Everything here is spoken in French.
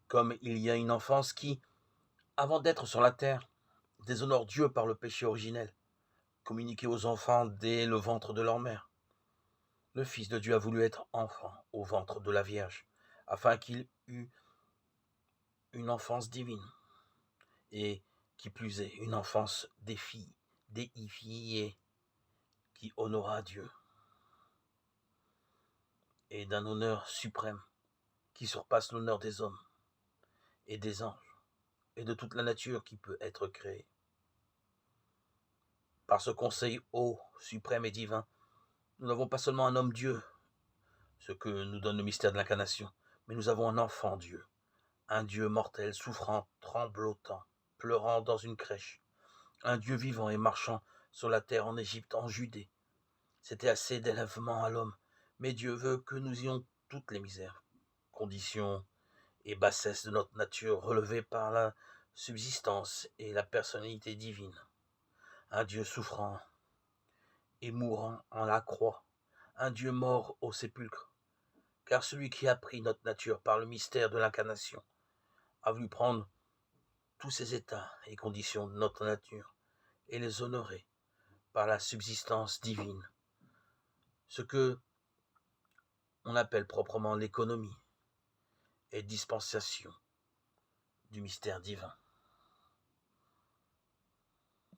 Comme il y a une enfance qui, avant d'être sur la terre, déshonore Dieu par le péché originel, communiqué aux enfants dès le ventre de leur mère. Le Fils de Dieu a voulu être enfant au ventre de la Vierge, afin qu'il eût une enfance divine, et qui plus est, une enfance déifiée, qui honora Dieu, et d'un honneur suprême, qui surpasse l'honneur des hommes et des anges, et de toute la nature qui peut être créée. Par ce conseil haut, suprême et divin, nous n'avons pas seulement un homme Dieu, ce que nous donne le mystère de l'incarnation, mais nous avons un enfant Dieu, un Dieu mortel, souffrant, tremblotant, pleurant dans une crèche, un Dieu vivant et marchant sur la terre en Égypte, en Judée. C'était assez d'élèvement à l'homme, mais Dieu veut que nous ayons toutes les misères, conditions et bassesses de notre nature relevées par la subsistance et la personnalité divine. Un Dieu souffrant et mourant en la croix, un Dieu mort au sépulcre, car celui qui a pris notre nature par le mystère de l'incarnation a voulu prendre tous ces états et conditions de notre nature et les honorer par la subsistance divine, ce que on appelle proprement l'économie et dispensation du mystère divin.